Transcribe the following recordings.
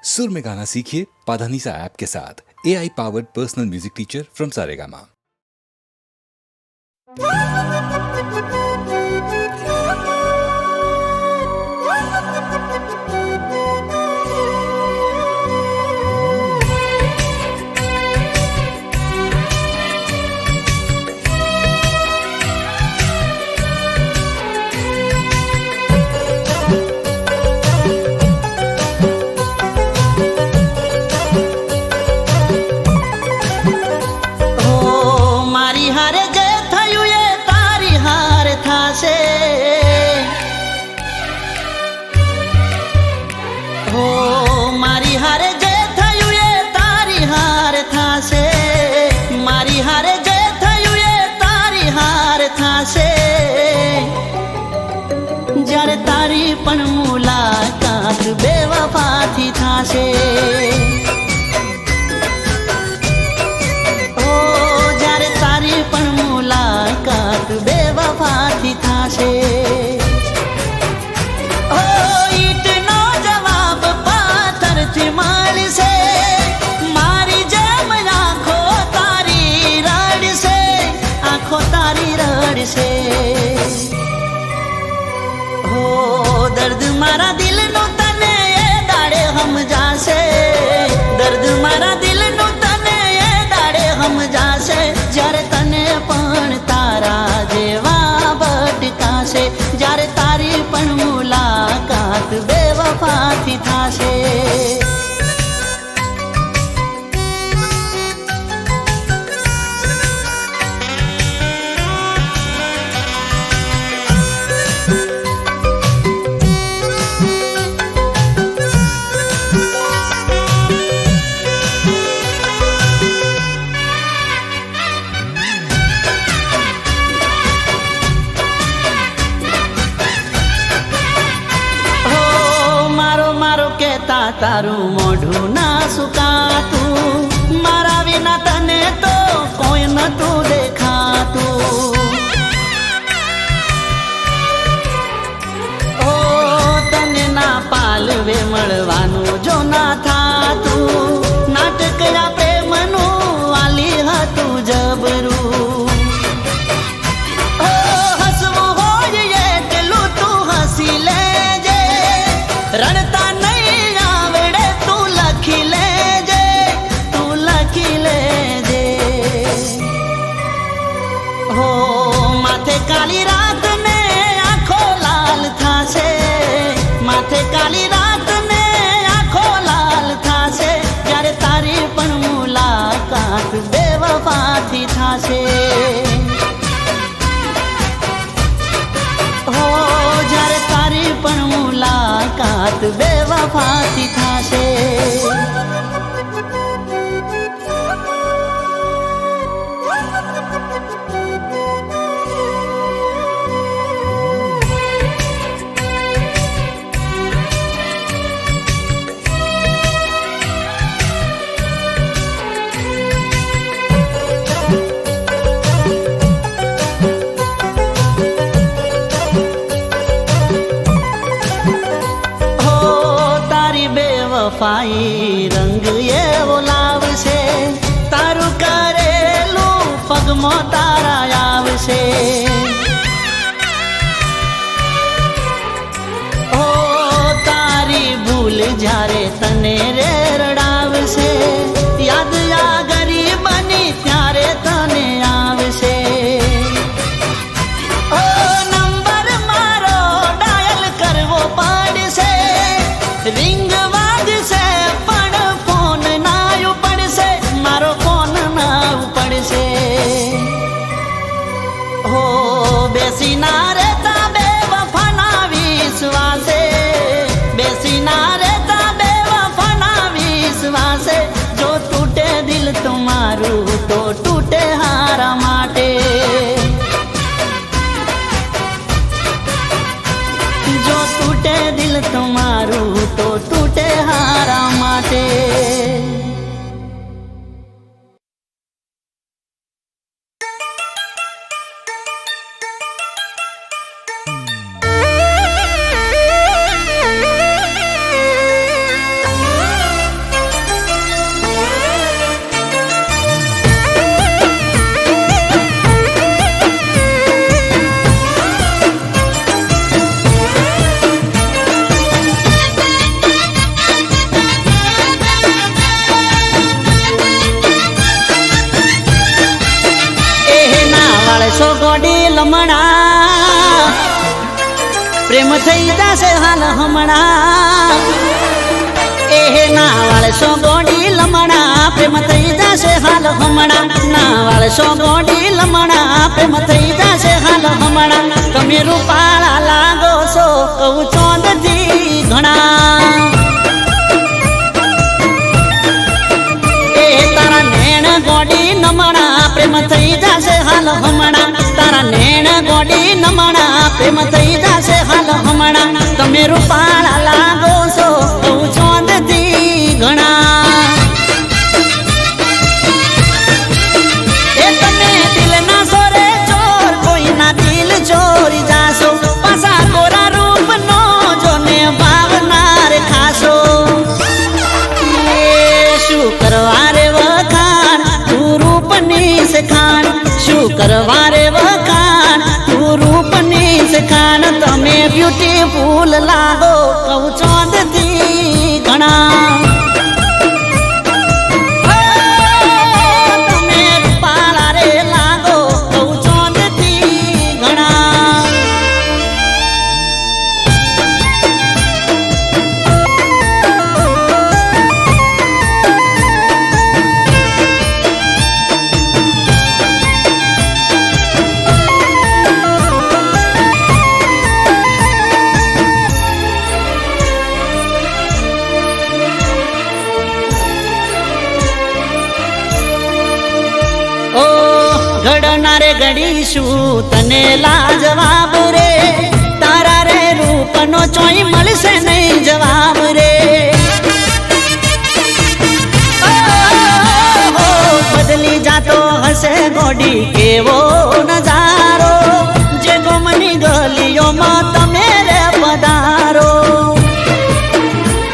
सुर में गाना सीखिए पाधानीसा ऐप के साथ। AI powered personal music teacher from Saregama. જ્યારે તારી પણ મુલાકાત બેવફાથી થાશે, ઓ જ્યારે તારી પણ મુલાકાત બેવફાથી થાશે, ઓ ઈટનો જવાબ પાથરથી મળશે, મારી જેમ આંખો તારી રડશે, આંખો તારી રડશે। दर्द मारा दिल नो तने ये दाड़े हम जासे, दर्द मारा दिल नो तने ये दाड़े हम जासे, जारे तने पण तारा जेवा भटकाशे, जारे तारी पण मुलाकात बेवफाथी थाशे। તારું મોઢું ના સુકાતું, મારા વિના તને તો કોઈ નતું દેખાતું, ઓ તને ના પાલવે મળવાનું જો ના થાતું, નાટકયા પ્રેમનું વાલી હતું જબરું, ઓ હસવું હોય એટલું તું હસી લેજે, રડતા काली रात ने आँखों लाल थासे, माथे काली रात ने आँखों लाल थासे, जारे तारी पण मुलाकात बेवफाथी थासे, हो जारे तारी पण मुलाकात बेवफाथी थासे। વફાઈ રંગ એવો લાવશે, તારું કરેલું પગમાં તારા આવશે, ઓ તારી ભૂલ જ્યારે તને રે રડાવશે, યાદ આ ગરીબની ત્યારે તને આવશે, ઓ નંબર મારો ડાયલ કરવો પડશે, રિંગ बेसी ना रहता बेवफा ना विश्वासे, बेसी ना रहता बेवफा ना विश्वासे, जो टूटे दिल तुम्हारू तो टूटे हारा माटे, जो टूटे दिल तुम्हारू तो टूटे हारा माटे। ગોડી લમણા પ્રેમ થઈ જશે હાલ હમણાં એ ના વાળશો ગોડી લમણા પ્રેમ થઈ જશે હાલ હમણાં ના વાળશો ગોડી લમણા પ્રેમ થઈ જશે હાલ હમણાં તમે રૂપાળા લાગો છો કહું ચોંદથી ઘણા એ તારા નેણ ગોડી નમણા પ્રેમ થઈ જશે હાલ હમણાં તારા નેણ ગોડી નમણા પ્રેમ થઈ જશે હાલ હમણાં તમે રૂપાળા લાગો છો કહું ચોંદથી ઘણા એ તમે દિલના સોરે ચોર કોઈના દિલ ચોરી જાશો પાછા કોરા રૂપનો જોને ભાવનાર ખાશો શું કરવા રે વખાણ તું રૂપની સખાણ શું કરવા રે વખાણ તું રૂપની સખાણ તમે બ્યુટીફુલ લાગો કહું ચોંદથી ઘણા તમે રૂપાળા રે લાગો કહું ચોંદથી ઘણા ઘડનારે ઘડીશું તને લાજવાબ રે તારા રે રૂપનો ચોઈ મળશે નહીં જવાબ રે બદલી જાતો હશે ગોડી કેવો નજારો જે ગોમની ગલીઓમાં તમે રે પધારો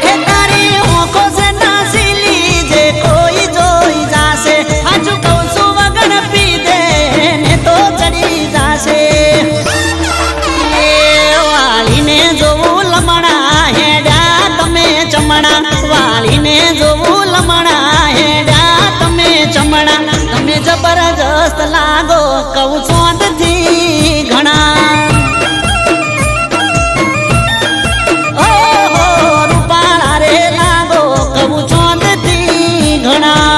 એ તારી ઓંખો છે નાસીલી જે કોઈ જોઈ જાશે હાજુ કહું છું વગર પી દે ને તો ચડી જાશે એ વાલીને જોવું લમણા હેડા તમે ચમણા વાલીને જોવું લમણા હેડા તમે ચમણા તમે જબરજસ્ત લાગો કહું ચોંદથી ઘણા ઓહો રૂપાળા રે લાગો કહું ચોંદથી ઘણા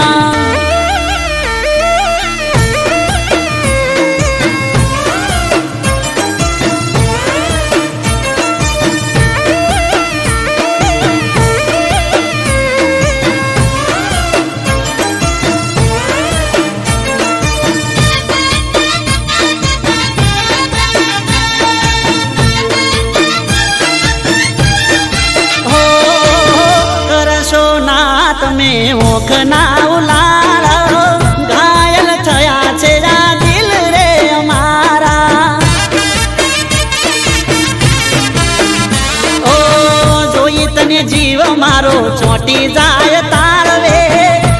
કરશો ના તમે ઓખના ઉલાળ ઘાયલ થયા છે આ દિલ રે અમારા ઓ જોઈ તને જીવ મારો ચોટી જાય તાળવે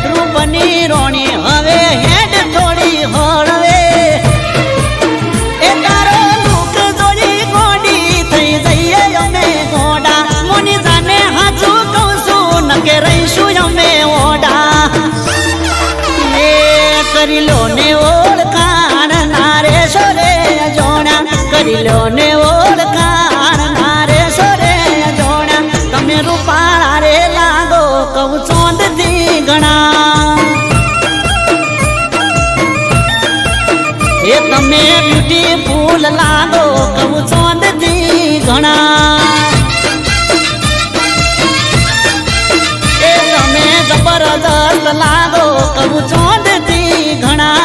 રૂપની રોણી હવે હેડ થોડી હળવે એ તારો દુઃખ જોઈ ગોડી થઈ જઈએ અમે ગોડા મોની જાને હાચું કહું છું નકે રહીશું અમે ઓડા એ કરી લો ને ઓળખાણ નારે સોરે જોણા કરી લો ને ઓળખાણ નારે સોરે જોણા તમે રૂપાળા રે લાગો કહું ચોંદથી ઘણા એ તમે બ્યુટીફુલ લાગો કહું ચોંદથી ઘણા એ તમે જબરદસ્ત લાગો કહું ચોંદથી ઘણા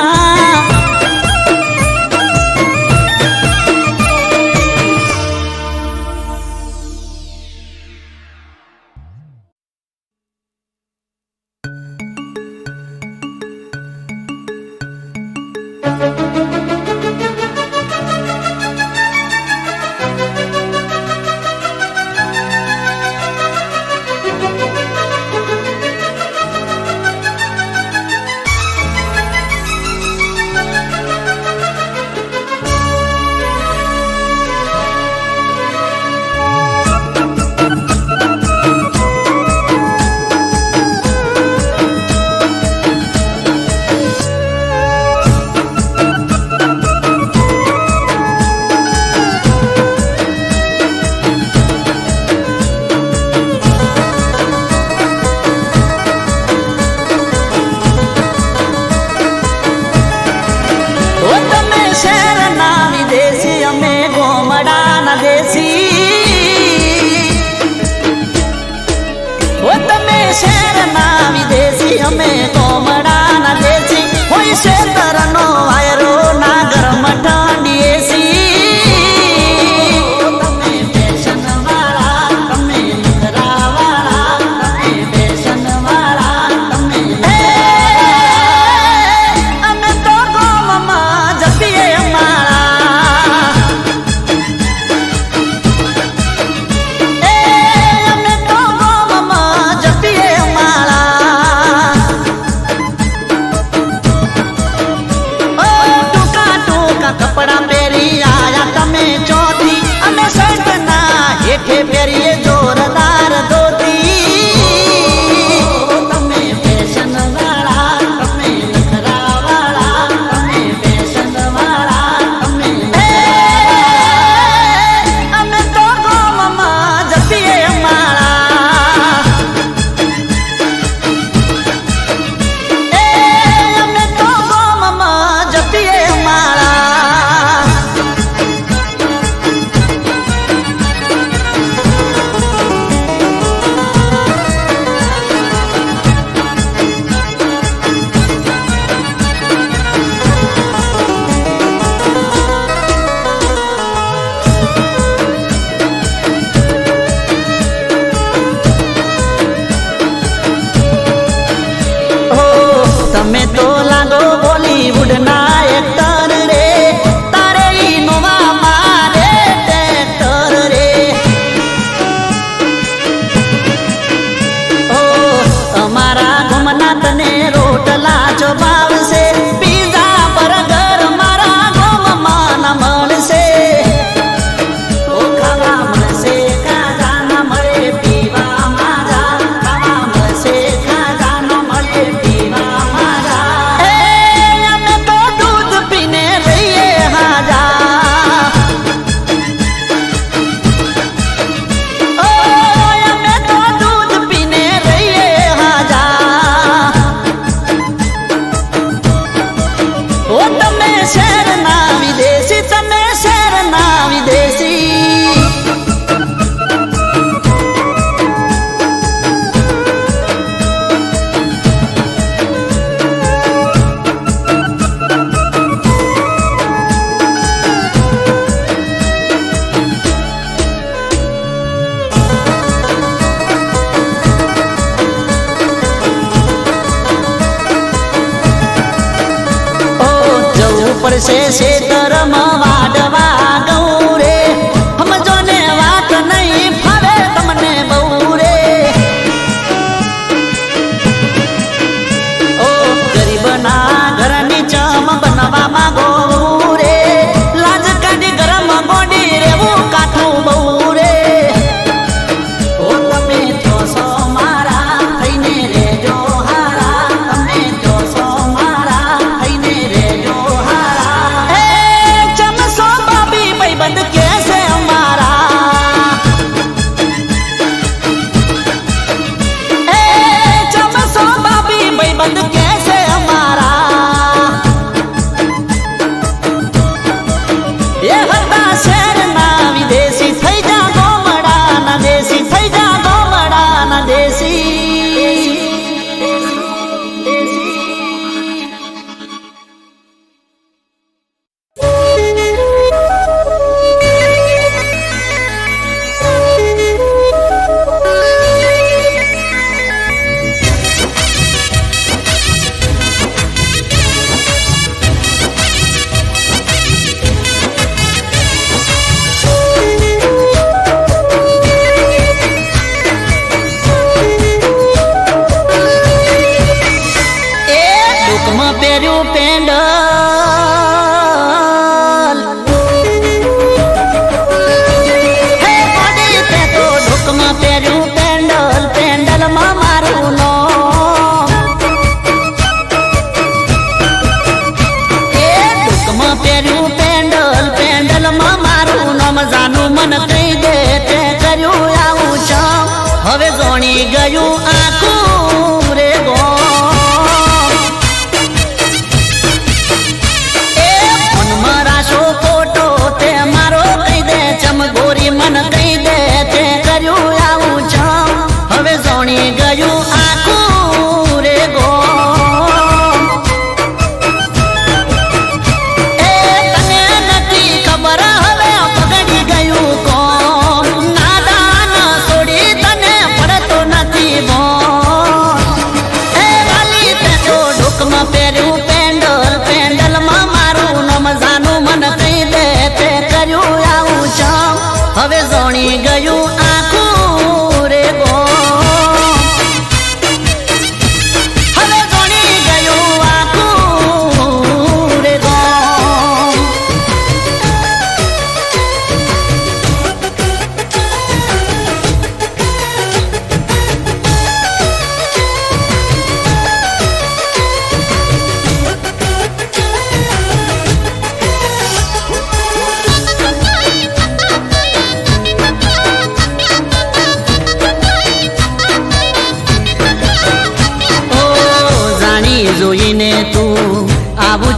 શહેરના વિદેશી અમે કોમડાના દેશી હોય શેતરનો વાયરો ના ગરમ ઠંડી એસી તમે ફેશન વાળા તમે નખરા વાળા તમે ફેશન વાળા તમે અમે તો ગોમમાં જપીએ અમારા અમે તો ગોમમાં જપીએ અમારા ટૂંકા ટૂંકા કપડા પહેરી આયા તમે ચોથી અમે શર્ટના હેઠે પહેરીએ જોરદાર ધોતી તમે ફેશન વાળા તમે નખરા વાળા તમે ફેશન વાળા તમે અમે તો ગોમમાં જપીએ અમારા અમે તો ગોમમાં જપીએ અમારા તમે તો લાગો બોલીવુડના એક્ટર રે તારે ઇનોવા મારે ટ્રેક્ટર રે ઓ અમારા ગમના તને રોટલા જો ભાવશે પીઝા બર્ગર મારા ગમમાં ના મળશે ઓ ખાવા મળશે ખાજા ના મળે પીવા માજા ખાવા મળશે ખાજા ના મળે પીવા માજા અમે તો દૂધ પીને રહીએ હાજા ઓ અમે તો દૂધ પીને રહીએ હાજા ઓ તમે શહેરના વિદેશી તમે શહેરના વિદેશી ઓ જવું પડશે શેતરમાં વાડવા ગૌરે સમજો ને વાત નહીં ફાવે તમને બહુ રે ઓ ગરીબના ઘરની ચમ બનવામાં ગૌ રે લાજ કાઢી ગરમ ગોડી રેવું કાઠું બહુ રે ઓ તમે જોશો મારા થઈને રેજો હારા તમે જોશો મારા થઈને રેજો હારા ચમસો બાબી ભાઈબંધ કેસે અમારા ચમસો બાબી ભાઈબંધ કેસે અમારા એ હતા શહેરના વિદેશી થઈ જા ગોમડાના દેશી થઈ જા ગોમડાના દેશી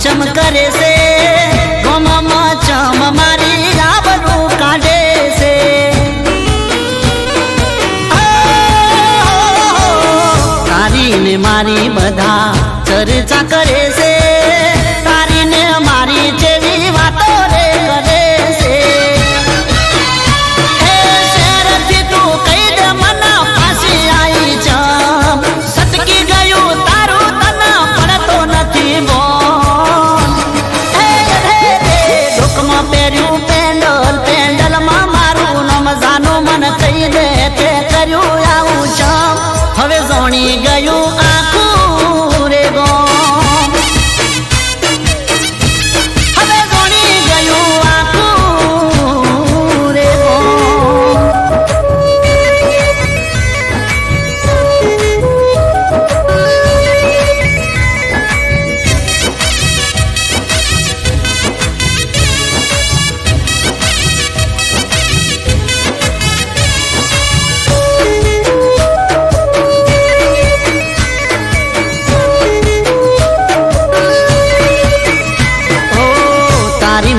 ચમ કરે છે ગોમમાં ચમ મારી આબરૂ કાઢે છે તારી ને મારી બધા ચર્ચા કરે છે તારી ને મારી જેવી વાતો રે કરે છે એ શહેરથી તું કહી દે મને પાછી આવી ચમ સટકી ગયું તારું તને પડતો નથી બોલ ડોકમાં પહેર્યું પેન્ડલમાં મારું નામ જાનું મને કહી દે તે કર્યું આવું ચમ હવે જોણી ગયું આખું રે ગોમ હવે જોણી ગયું આખું રે ગોમ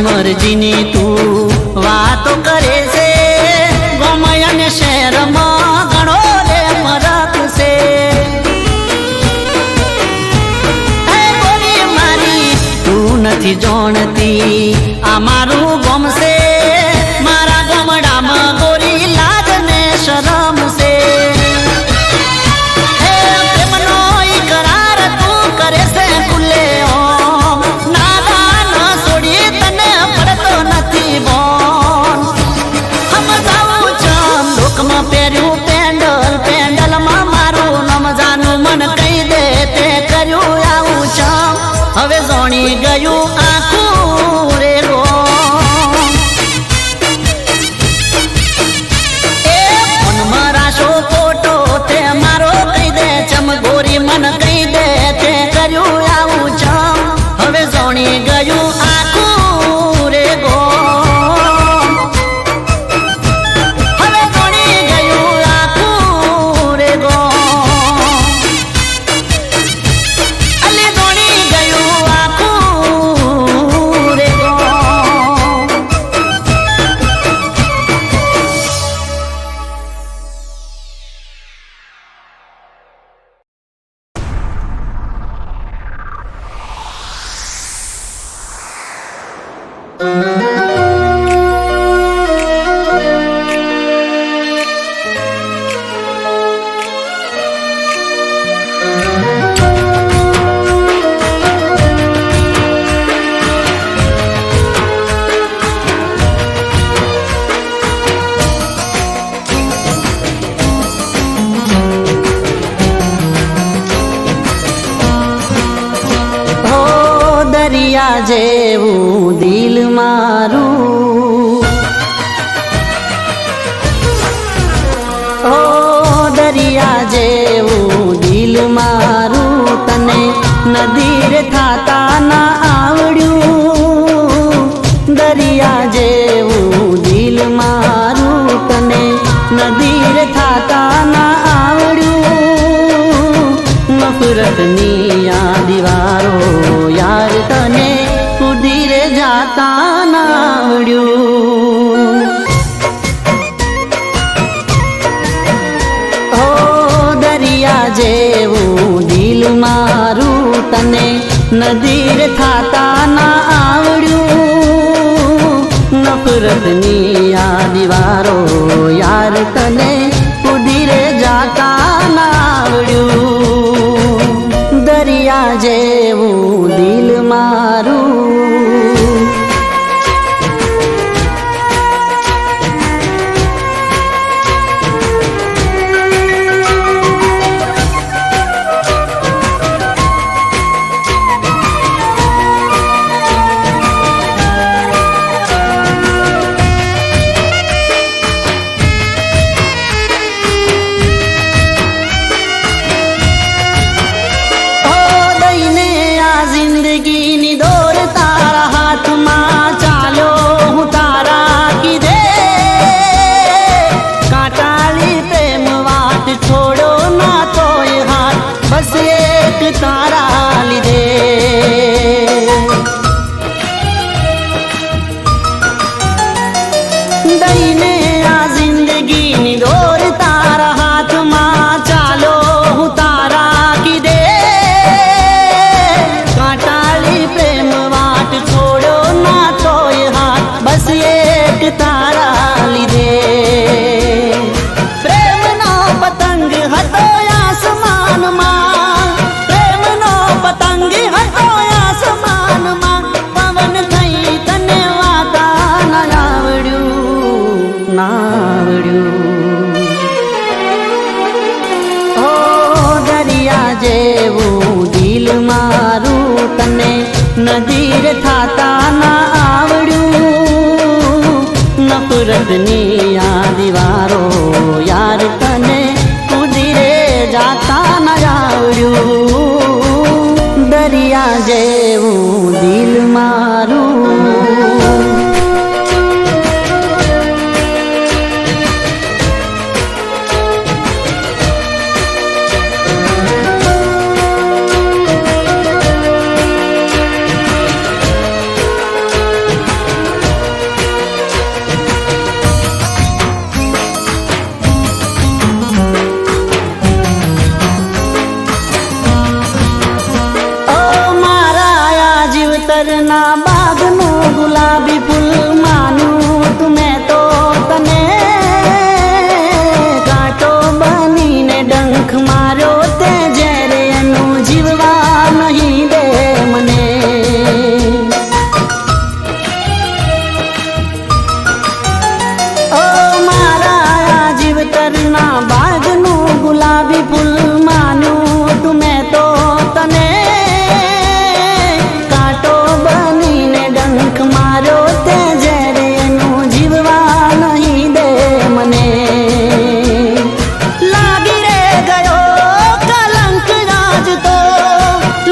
મરજીની તું વાતો કરે છે ગોમય અને શહેરમાં ઘણો રે ફરક છે હે બોલી મારી તું નથી જાણતી આ મારું ગોમ છે મારા ગામડામાં ગોરી લાજ ને શરમ છે હે પ્રેમનો ઇકરાર તું કરે છે ખુલ્લે ઓમ નાદાન છોડી તને પડતો નથી બોલ હમ જાવું ચમ લોકમાં પહેર્યું પેન્ડલમાં મારું નામ જાનું મન કહી દે તે કર્યું આવું ચમ હવે જોણી ગયું આખું રે ગોમ એ મનમાં રાશો ફોટો તે મારો કહી દે ચમ ગોરી મન કહી દે તે કર્યું આવું ચમ હવે જોણી ગયું આખું રે ગોમ હવે જોણી ગયું આખું રે ગોમ અલી જોણી ગયું આખું રે ગોમ દરિયા જેવું દિલ મારું ઓ દરિયા જેવું દિલ મારું તને નદીર થાતા ના આવડ્યું દરિયા જેવું દિલ મારું તને નદીર થાતા ના આવડ્યું નફરતની આ દીવારો યાર તને ઉધીરે જાતા ના આવડ્યું ઓ દરિયા જેવું દિલ મારું તને નદીર થાતા ના આવડ્યું નફરતની આ દીવારો યાર તને ઉધીરે જાતા ના આવડ્યું દરિયા જેવું દિલ મારું જિંદગીની દોર તારા હાથમાં ચાલ્યો હું તારા કીધે કાંટાળી પ્રેમ વાત છોડો ના તોય હાથ બસ એક તારા લીધે ના બાગનું ગુલાબી ફૂલ માન્યું તુમે તો તને કાંટો બનીને ડંખ માર્યો તે જ્યારે એનું જીવવા નહીં દે મને. ઓ મારા જીવતરના બાગનું ગુલાબી ફૂલ માન્યું તુમે તો તને કાંટો બનીને ડંખ માર્યો તે જ્યારે એનું જીવવા નહીં દે મને. લાગી રે ગયો કલંક આજ તો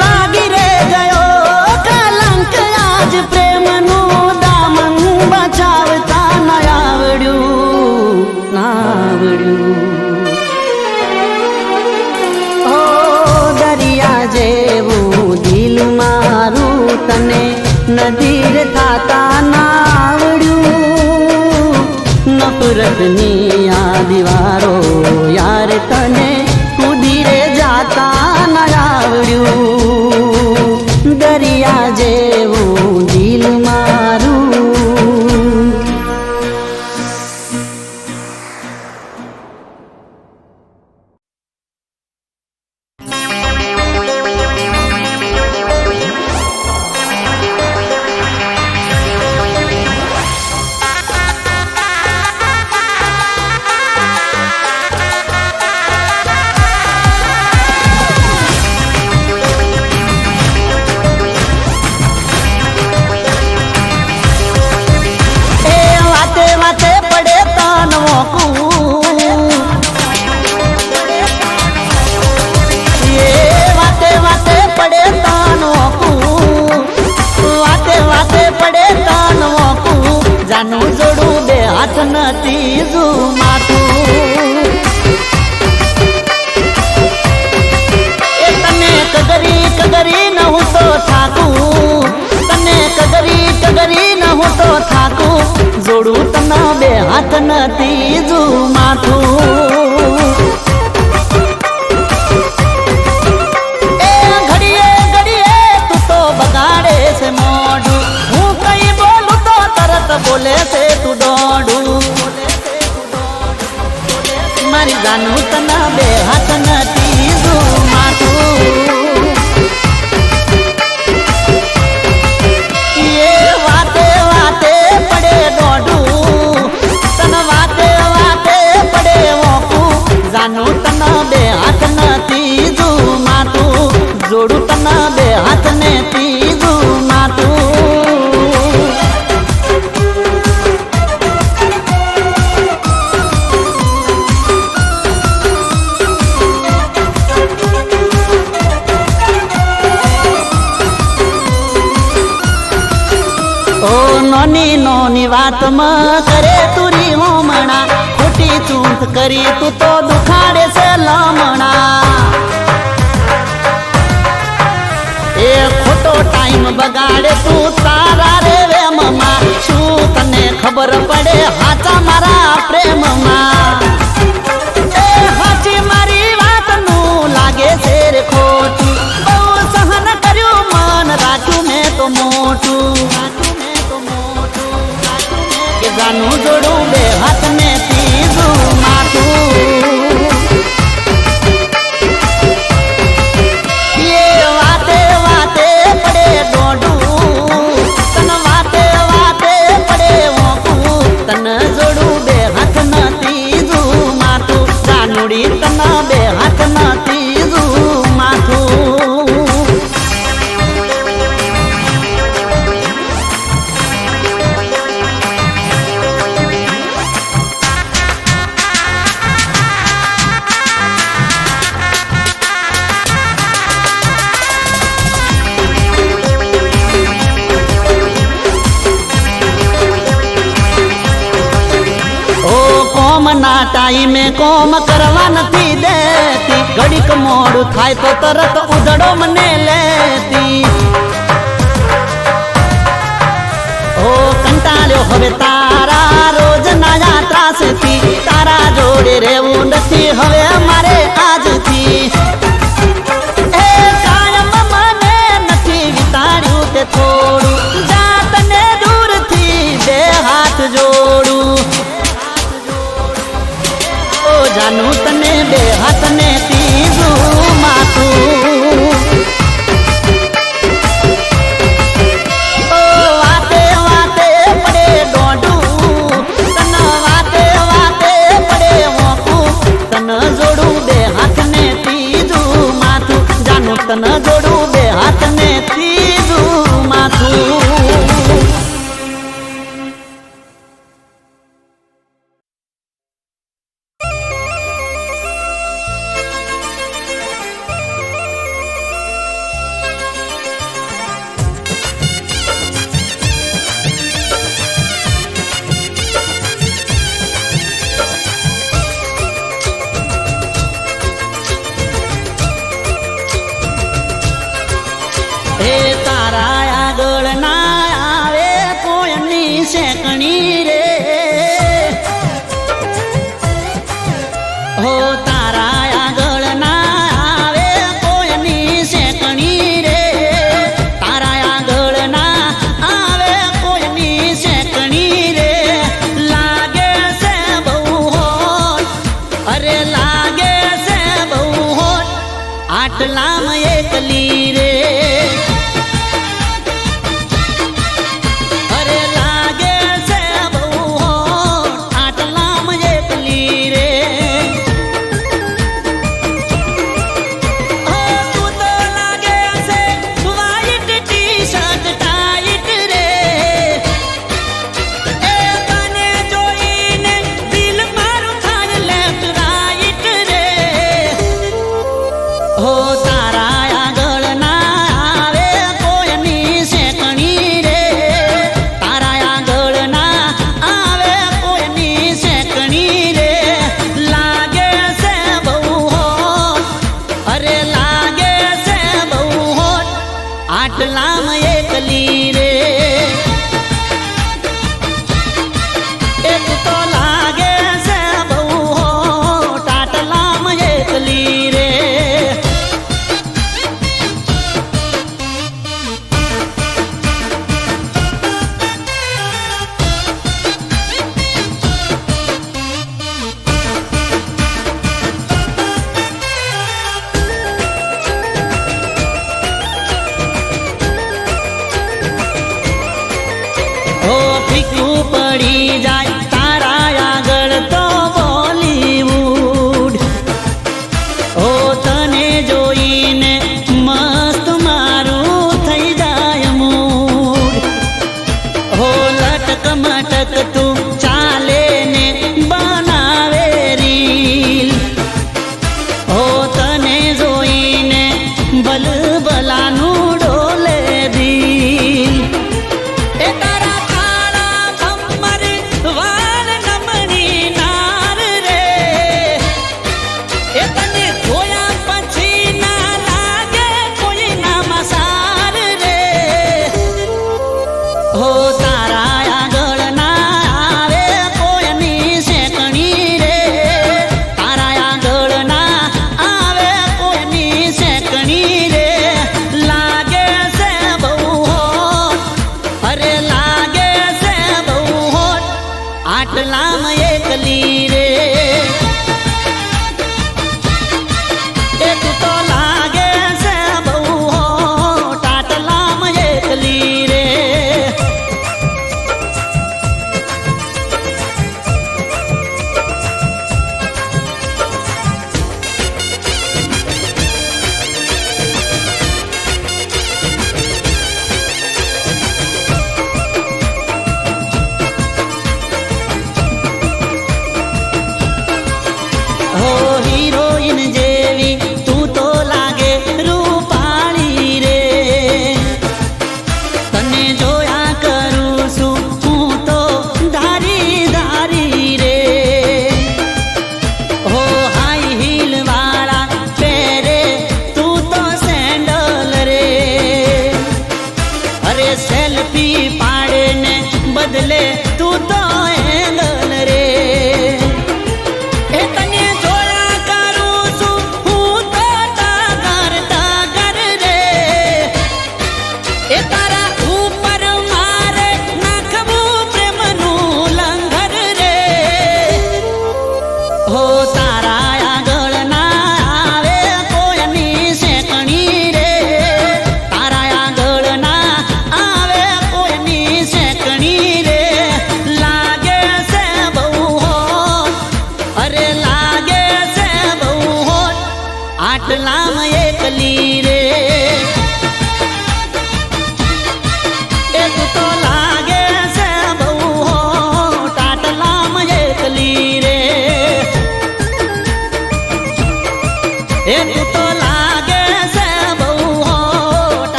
લાગી રે ગયો કલંક આજ પ્રેમનું દામન બચાવતા ના આવડ્યું ના આવડ્યું. ઓ દરિયા જેવું દિલ મારું તને નદીર થાતા ના આવડ્યું. નફરતની આ દીવારો યાર તને કૂદી રે જાતા ના આવડ્યું. દરિયા જેવું દિલ મારું. જાનું જોડું બે હાથ નથી ઝૂ માથું. એ તને કગરી ન હું તો થાકું. તને કગરી ન હું તો થાકું. જોડું તને બે હાથ નથી ઝૂ માથું. એ ઘડીએ તું તો બગાડે છે મોઢું. હું કઈ બોલું તો તરત બોલે છે તું દોડું. મારી જાનું તને બે હાથ નથી ઝૂ માથું. એ વાતે વાતે પડે દોડું. તને વાતે પડે વોકું. જાનું તને બે હાથ નથી ઝૂ માથું. જોડું તને બે હાથ નથી ઝૂ માથું. નોની વાતમાં કરે તુરી હોમણા. ખોટી ચૂંટ કરી તું તો દુખાડે છે લમણા. એ ખોટો ટાઈમ બગાડે તું તારા રે વેમમાં. શું તને ખબર પડે હાચા મારા પ્રેમમાં. એ હાચી મારી વાતનું લાગે છે રે ખોટું. બહુ સહન કર્યું મન રાખ્યું મેં તો મોટું. જાનું જોડું બે હાથ ને તીજું માથું. એ વાતે પડે દોડું. તને વાતે પડે વોકું. તને જોડું બે હાથ ન તીજું માથું. જાનુડી તને બે હાથ ન તીજું માથું. ના ટાઈમે કોમ કરવા નથી દેતી. ઘડીક મોડું થાય તો તરત ઉધડો મને લેતી. ઓ કંટાળ્યો હવે તારા રોજ ના ત્રાસથી. તારા જોડે રહેવું નથી હવે મારે આજથી. એ કાયમ મને નથી વિતાડ્યું તે થોડું. તન જોડું બે હાથ ને ત્રીજું માથું. હે તારા આગળ ના આવે કોઈની શેકણી રે, હો તારા આગળ ના આવે કોઈની શેકણી રે, તારા આગળ ના આવે કોઈની શેકણી રે. લાગે છે બહુ હોત, અરે લાગે છે બહુ હોત, આટલામાં એકલી રે. હો તારા આગળ ના આવે કોઈની શેકણી રે, તારા આગળ ના આવે કોઈની શેકણી રે. લાગે છે બહુ હોત, અરે લાગે છે બહુ હોત, આટલામાં એકલી રે. એક તો લાગે છે બહુ હોત, આટલામાં એકલી રે.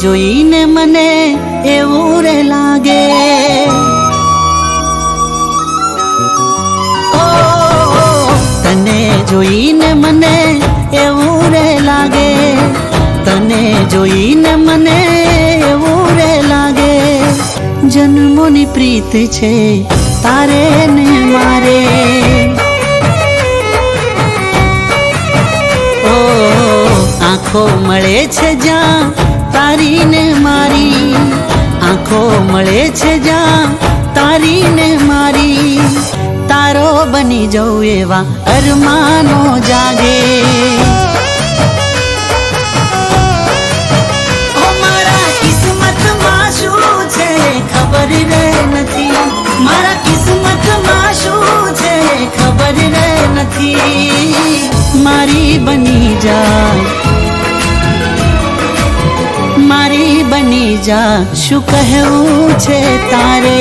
જોઈને મને એવું રે લાગે, ઓ તને જોઈને મને એવું રે લાગે, તને જોઈને મને એવું રે લાગે, જન્મોની પ્રીત છે તારે ને મારે, ઓ આંખો મળે છે જ્યાં તારી ને મારી, આંખો મળે છે જ્યાં તારી ને મારી, તારો બની જવું એવા અરમાનો જાગે, ઓ મારા કિસ્મતમાં શું છે ખબર રે નથી, મારા કિસ્મતમાં શું છે ખબર રે નથી, મારી બની જા, મારી બની જા, શું કહેવું છે તારે,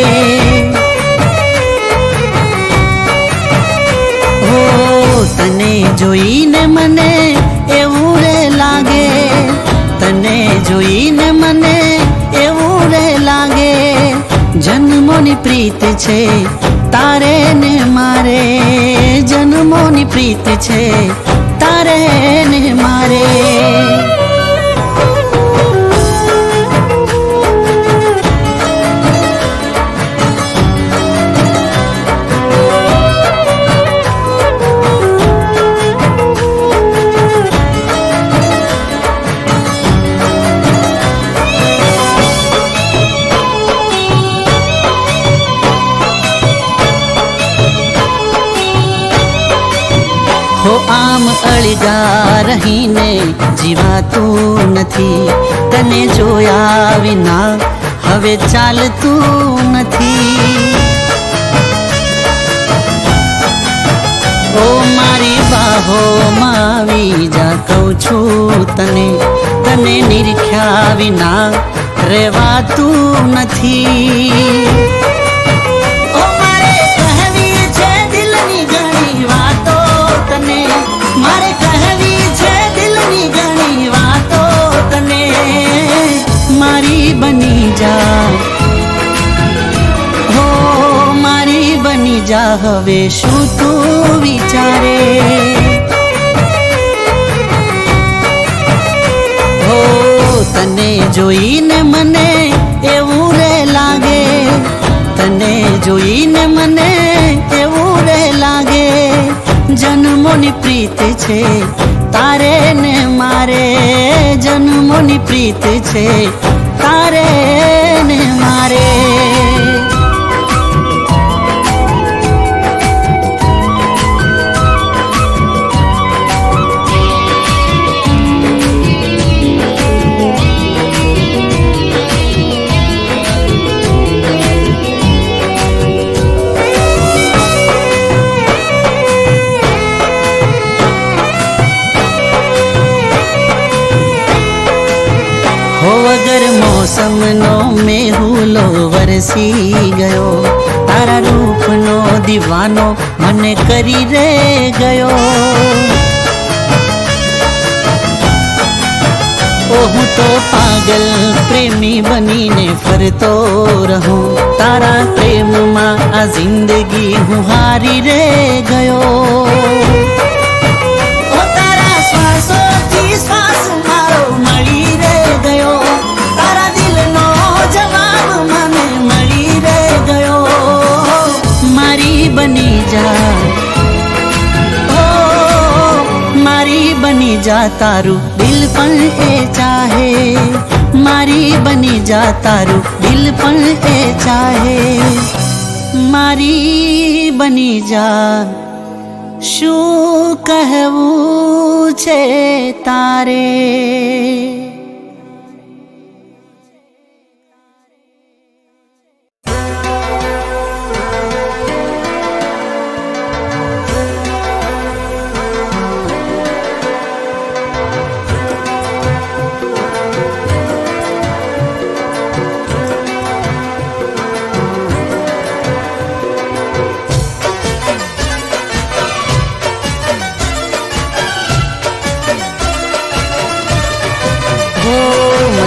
હો તને જોઈને મને એવું રે લાગે, તને જોઈને મને એવું રે લાગે, જન્મોની પ્રીત છે તારે ને મારે, જન્મોની પ્રીત છે તારે ને મારે, હો આમ અળગા રહીને જીવાતું નથી, તને જોયા વિના હવે ચાલતું નથી, ઓ મારી બાહોમાં આવી જા કહું છું તને, તને નિરખ્યા વિના રહેવાતું નથી, ઓ મારે કહેવી છે દિલની ઘણી વાતો તને, મારે કહેવી છે દિલની ઘણી વાતો તને, મારી બની જા, હો મારી બની જા, હવે શું તું વિચારે, હો તને જોઈને મને એવું રે લાગે, તને જોઈને મને એવું રે લાગે, જન્મોની પ્રીત છે તારે ને મારે, જન્મોની પ્રીત છે તારે ને મારે, વગર મોસમનો મેહુલો વરસી ગયો, તારા રૂપનો દીવાનો મને કરી રે ગયો, ઓ હું તો પાગલ પ્રેમી બનીને ફરતો રહું, તારા પ્રેમમાં આ જિંદગી હું હારી રે ગયો, ઓ તારા શ્વાસોથી શ્વાસ મારો મળી રે ગયો, તારા દિલનો જવાબ મને મળી રે ગયો, મારી બની જા, ઓ મારી બની જા, તારું દિલ પણ એ ચાહે, મારી બની જા, તારું દિલ પણ એ ચાહે, મારી બની જા, શું કહેવું છે તારે.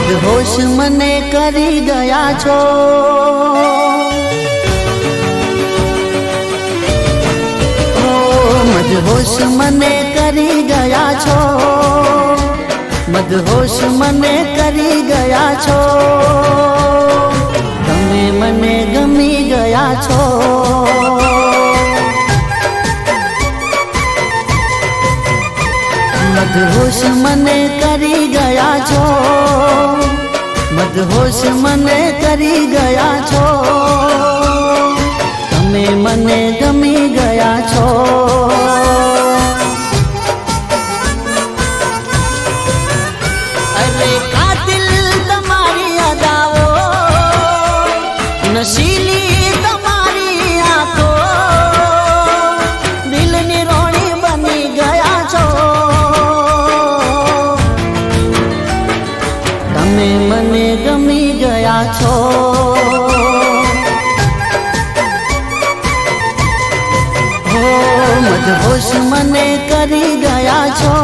મદહોશ મને કરી ગયા છો, મદહોશ મને કરી ગયા છો, મદહોશ મને કરી ગયા છો, તમે મને ગમી ગયા છો. મદહોશ મને કરી ગયા છો, મદહોશ મને કરી ગયા છો, તમે મને ગમી ગયા છો. અરે કાતિલ તમારી અદાઓ, નશીલી તમારી આંખો, દિલની રોણી બની ગયા છો, તમે મને ગમી ગયા છો. મદહોશ મને કરી ગયા છો,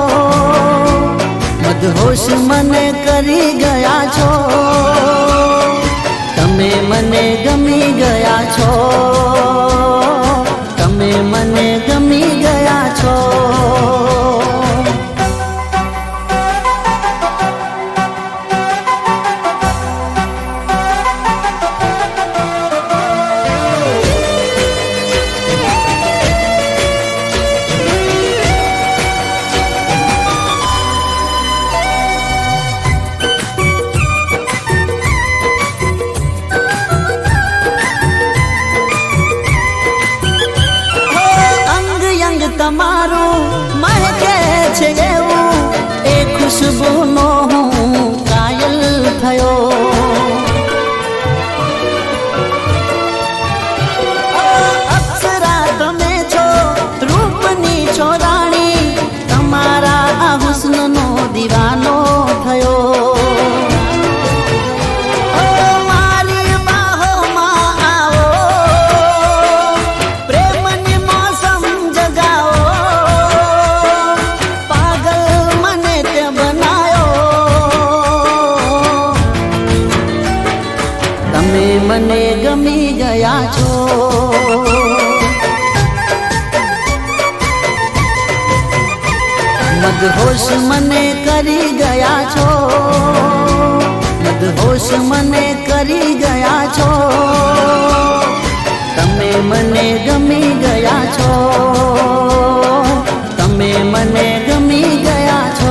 મદહોશ મને કરી ગયા છો, તમે મને ગમી ગયા છો, તમે મને ગમી ગયા છો. તમારું મહેકે છે એવું, એ ખુશ્બુનો હું કાયલ થયો. અપ્સરા તમે છો, રૂપની છો રાણી, તમારા આ હુસ્નનો દીવાનો થયો. મને ગમી ગયા છો, મદહોશ મને કરી ગયા છો, મદહોશ મને કરી ગયા છો, તમે મને ગમી ગયા છો, તમે મને ગમી ગયા છો.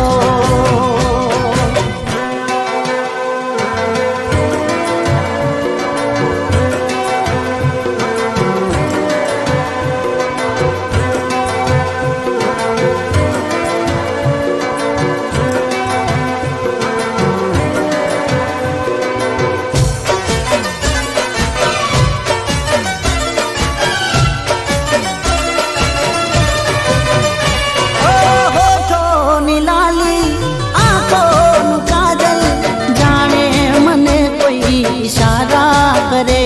ઈશારા કરે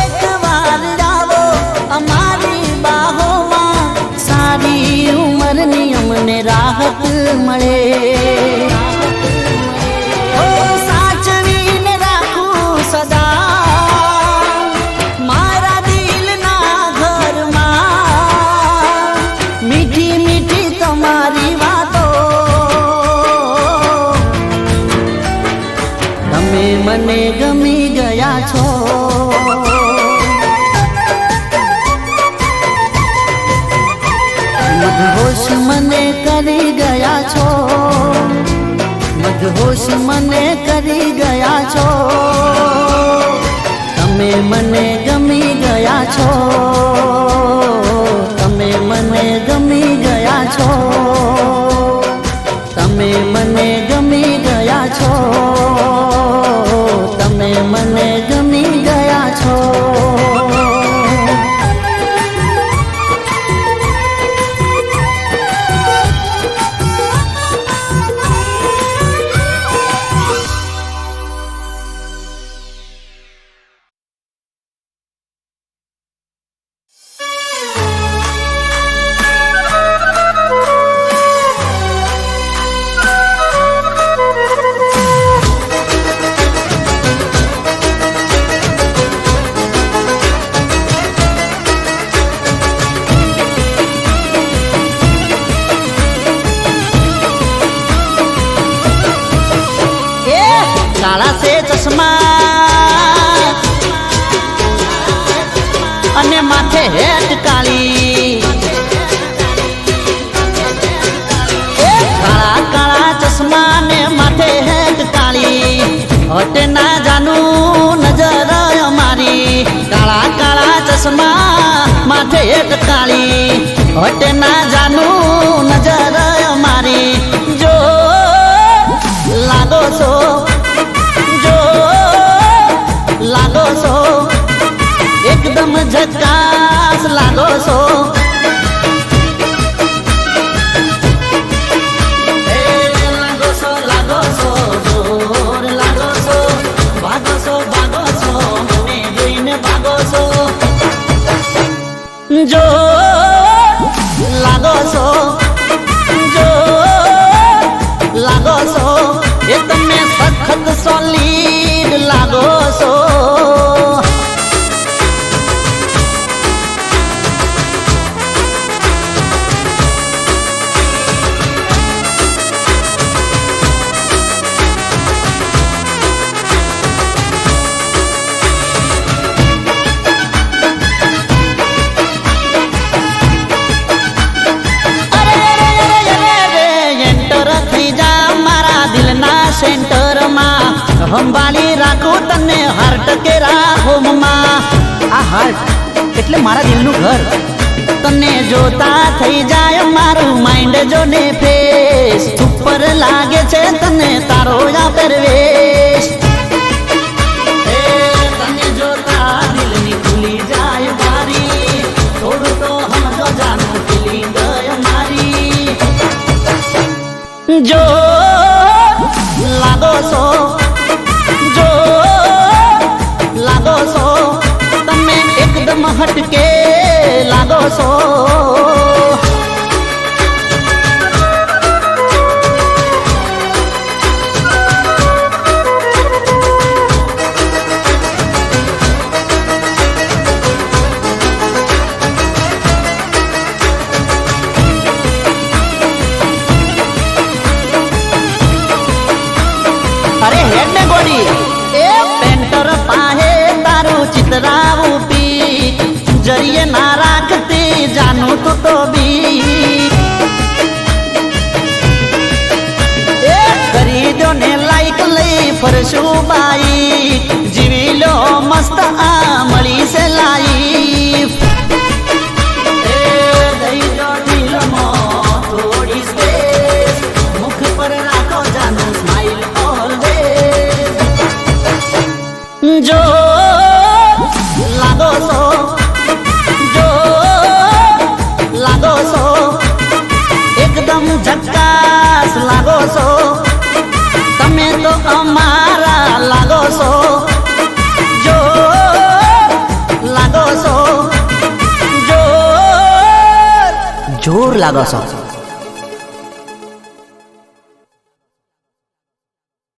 એક વાર આવો અમારી બાહોમાં, સારી ઉંમરની અમને રાહત મળે. સાચવીને રાખું સદા મારા દિલના ઘરમાં, મીઠી મીઠી તમારી વાતો, તમે મને ગમી ગયા છો. મદહોશ મને કરી ગયા છો, મદહોશ મને કરી ગયા છો, તમે મને ગમી ગયા છો, તમે મને ગમી ગયા છો, તમે મને ગમી ગયા છો, તમે મને ગમી ગયા છો. હટે ના જાનું નજર અમારી કાળા કાળા ચશ્મા માથે એક કાળી હટે ના જાનું નજર અમારી જો લાગો છો જો લાગો છો એકદમ ઝકાસ લાગો છો જો લાગો છો જો લાગો છો એ તમે સખત સોલિડ લાગો છો સેન્ટરમાં સંભાળી રાખું તને હાર્ટ કેરા હોમમાં આ હાર્ટ એટલે મારા દિલનું ઘર તને જોતા થઈ જાય મારું માઇન્ડ જોને ફેસ ઉપર લાગે છે તને તારો આ પરવેશ તને જોતા દિલની ખુલી જાય મારી થોડું તો હમજો જાનું ફીલિંગ મારી જો લાગો છો જો લાગો છો તમે એકદમ હટકે લાગો છો અરે હેડ ને ગોડી એ પેન્ટર પાહે તારું ચિતરાવું પી જરીએ ના રાખતી જાનું તું તો બી એ કરી દો ને લાઈક લઈ ફરશું બાઈક જીવી લો મસ્ત આ મળી છે લાઈફ એ દઈ દો દિલમાં થોડી સ્પેસ મુખ પર રાખો જાનું સ્માઈલ જો લાગો છો જો લાગો છો એકદમ ઝકાસ લાગો છો તમે તો અમારા લાગો છો જો લાગો છો જોર લાગો છો